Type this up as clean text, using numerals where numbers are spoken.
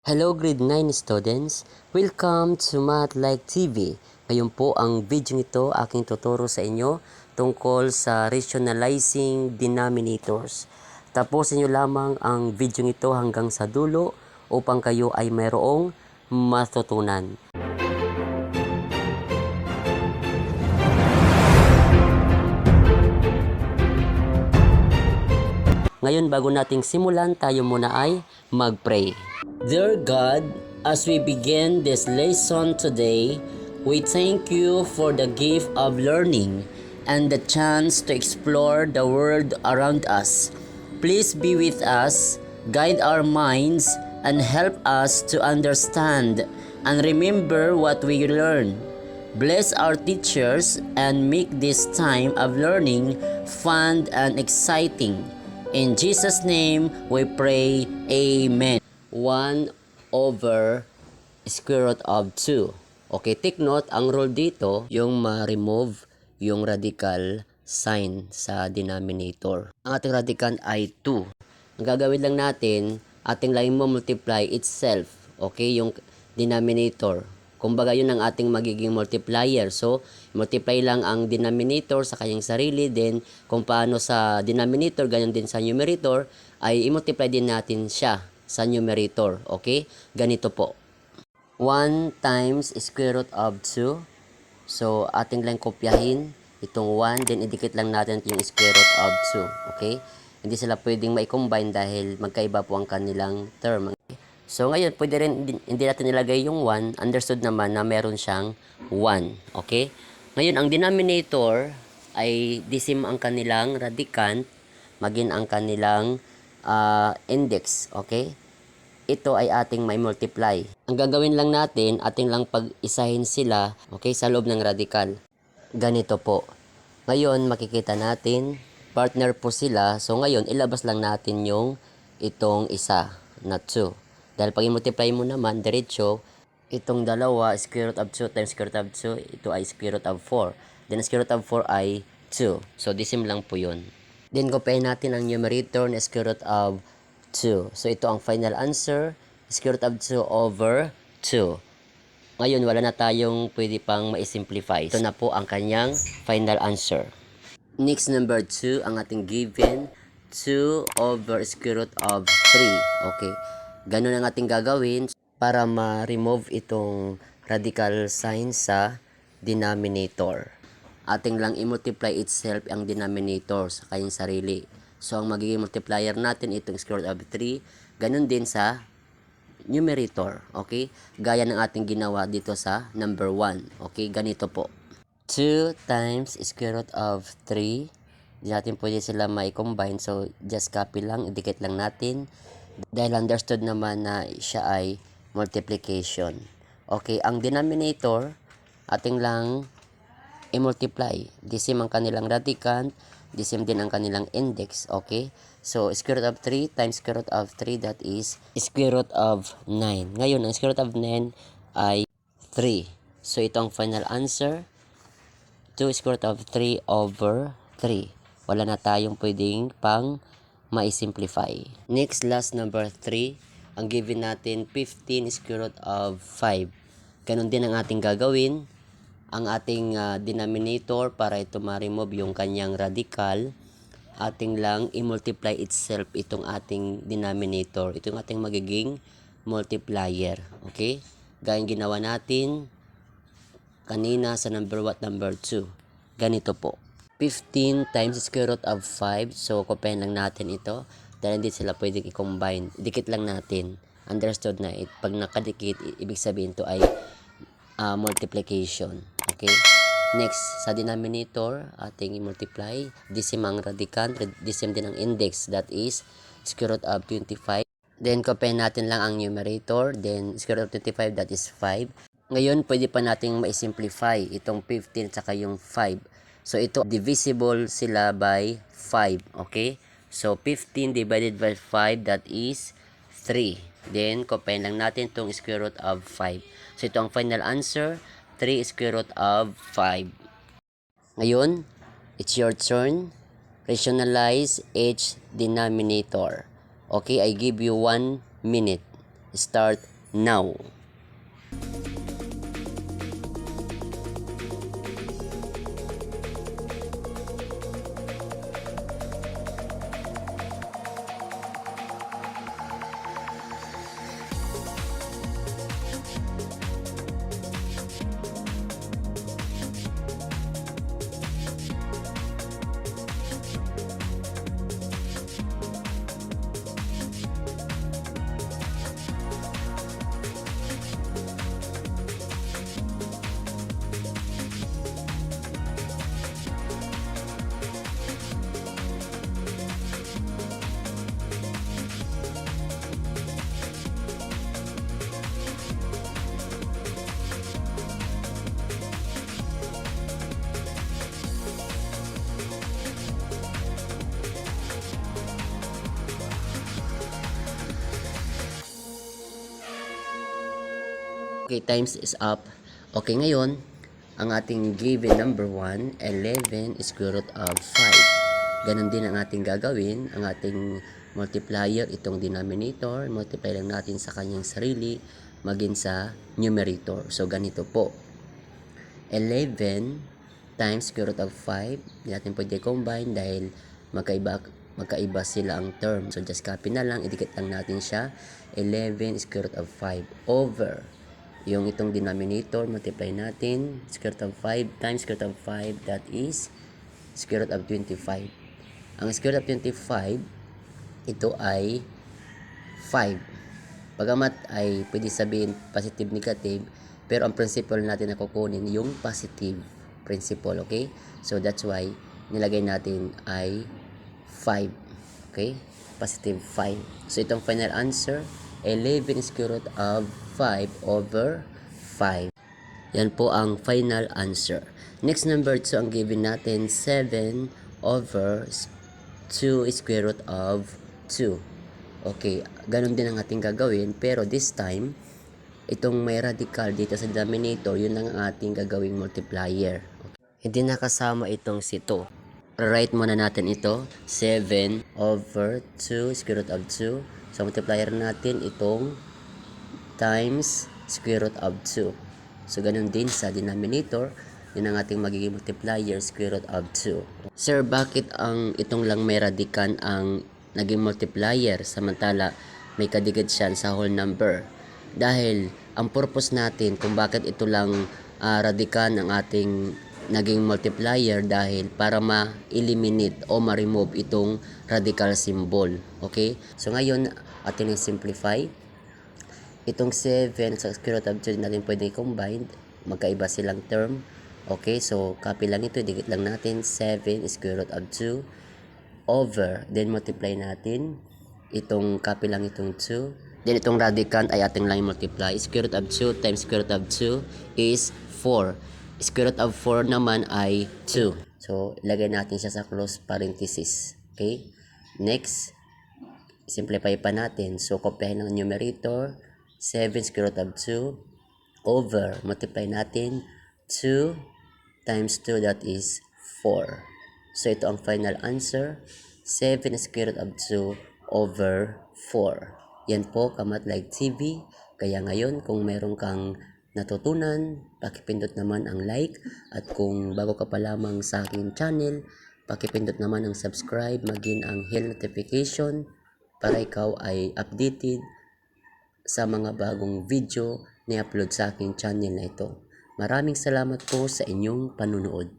Hello grade 9 students, welcome to Math Like TV. Ngayon po ang video nito aking tuturo sa inyo tungkol sa rationalizing denominators. Tapusin nyo lamang ang video nito hanggang sa dulo upang kayo ay mayroong matutunan. Ngayon bago nating simulan, tayo muna ay mag-pray. Dear God, as we begin this lesson today, we thank you for the gift of learning and the chance to explore the world around us. Please be with us, guide our minds, and help us to understand and remember what we learn. Bless our teachers and make this time of learning fun and exciting. In Jesus' name we pray, Amen. 1 over square root of 2. Okay, take note, ang rule dito, yung ma-remove yung radical sign sa denominator. Ang ating radical ay 2. Ang gagawin lang natin, ating lang mo-multiply itself. Okay, yung denominator. Kumbaga yun ang ating magiging multiplier. So, multiply lang ang denominator sa kanyang sarili. Then, kung paano sa denominator, ganyan din sa numerator, ay i-multiply din natin siya sa numerator. Okay? Ganito po. 1 times square root of 2. So, ating lang kopyahin itong 1. Then, idikit lang natin yung square root of 2. Okay? Hindi sila pwedeng ma-combine dahil magkaiba po ang kanilang term. So, ngayon, pwede rin, hindi natin nilagay yung 1. Understood naman na meron siyang 1. Okay? Ngayon, ang denominator ay disim ang kanilang radicand, maging ang kanilang index. Okay? Ito ay ating may multiply. Ang gagawin lang natin, ating lang pag-isahin sila, okay, sa loob ng radical. Ganito po. Ngayon, makikita natin, partner po sila. So, ngayon, ilabas lang natin yung itong isa na 2. Dahil pag i-multiply mo naman, diretso, itong dalawa, square root of 2 times square root of 2, ito ay square root of 4. Then, square root of 4 ay 2. So, disim lang po yun. Then, kopyahin natin ang numerator na square root of 2. So, ito ang final answer, square root of 2 over 2. Ngayon, wala na tayong pwede pang ma-simplify. Ito na po ang kanyang final answer. Next, number 2, ang ating given, 2 over square root of 3. Okay. Ganun ang ating gagawin para ma-remove itong radical sign sa denominator. Ating lang i-multiply itself ang denominator sa kanyang sarili. So, ang magiging multiplier natin itong square root of 3. Ganun din sa numerator. Okay? Gaya ng ating ginawa dito sa number 1. Okay? Ganito po. 2 times square root of 3. Di natin pwede sila ma-combine. So, just copy lang. Idikit lang natin. Dahil understood naman na siya ay multiplication. Okay, ang denominator, ating lang i-multiply. Disim ang kanilang radicand, disim din ang kanilang index. Okay, so square root of 3 times square root of 3, that is square root of 9. Ngayon, ang square root of 9 ay 3. So, ito ang final answer. 2 square root of 3 over 3. Wala na tayong pwedeng pang ma-simplify. Next, last number 3. Ang given natin 15 square root of 5. Ganun din ang ating gagawin. Ang ating denominator para ito ma-remove yung kanyang radical. Ating lang i-multiply itself itong ating denominator. Ito yung ating magiging multiplier. Okay? Gaya ginawa natin kanina sa number 2. Ganito po. 15 times square root of 5. So, kopyahin lang natin ito. Dahil hindi sila pwedeng i-combine. Dikit lang natin. Understood na it. Pag nakadikit, ibig sabihin ito ay multiplication. Okay? Next, sa denominator, ating i-multiply. Disim ang radicand. Disim din ang index. That is square root of 25. Then, kopyahin natin lang ang numerator. Then, square root of 25, that is 5. Ngayon, pwede pa nating ma-simplify itong 15 saka yung 5. So, ito, divisible sila by 5. Okay? So, 15 divided by 5, that is 3. Then, kopyahin lang natin itong square root of 5. So, ito ang final answer, 3 square root of 5. Ngayon, it's your turn. Rationalize each denominator. Okay? I give you 1 minute. Start now. Okay, times is up. Okay, ngayon, ang ating given number 1, 11 is square root of 5. Ganon din ang ating gagawin, ang ating multiplier, itong denominator, multiply lang natin sa kanyang sarili, maging sa numerator. So, ganito po. 11 times square root of 5. Hindi natin pwede combine dahil magkaiba sila ang term. So, just copy na lang, idikit lang natin siya. 11 square root of 5 over yung itong denominator, multiply natin, square root of 5 times square root of 5, that is square root of 25. Ang square root of 25, ito ay 5. Bagamat ay pwede sabihin positive, negative, pero ang principle natin na kukunin yung positive principle, okay? So that's why nilagay natin ay 5, okay? Positive 5. So itong final answer, 11 square root of 5 over 5. Yan po ang final answer. Next, number 2, ang given natin, 7 over 2 square root of 2. Okay, ganun din ang ating gagawin, pero this time, itong may radical dito sa denominator, yun ang ating gagawing multiplier. Okay. Hindi nakasama itong si 2. Write muna natin ito, 7 over 2 square root of 2. So, multiplier natin itong times square root of 2. So, ganun din sa denominator, yun ang ating magiging multiplier, square root of 2. Sir, bakit ang itong lang may radikan ang naging multiplier samantala may kadigad siya sa whole number? Dahil ang purpose natin kung bakit ito lang radikan ang ating naging multiplier dahil para ma-eliminate o ma-remove itong radical symbol. Okay? So ngayon, atin simplify. Itong 7 sa square root of 2 natin pwede i-combine. Magkaiba silang term. Okay? So copy lang ito. Dikit lang natin. 7 square root of 2 over. Then multiply natin. Itong copy lang itong 2. Then itong radicand ay ating lang multiply. Square root of 2 times square root of 2 is 4. Square root of 4 naman ay 2. So, ilagay natin siya sa close parenthesis. Okay? Next, simplify pa natin. So, kopyahin ng numerator. 7 square root of 2 over, multiply natin, 2 times 2, that is 4. So, ito ang final answer. 7 square root of 2 over 4. Yan po, Kamatlag TV. Kaya ngayon, kung meron kang natutunan, pakipindot naman ang like, at kung bago ka pa lamang sa aking channel, pakipindot naman ang subscribe, maging ang bell notification para ikaw ay updated sa mga bagong video na upload sa aking channel na ito. Maraming salamat po sa inyong panunood.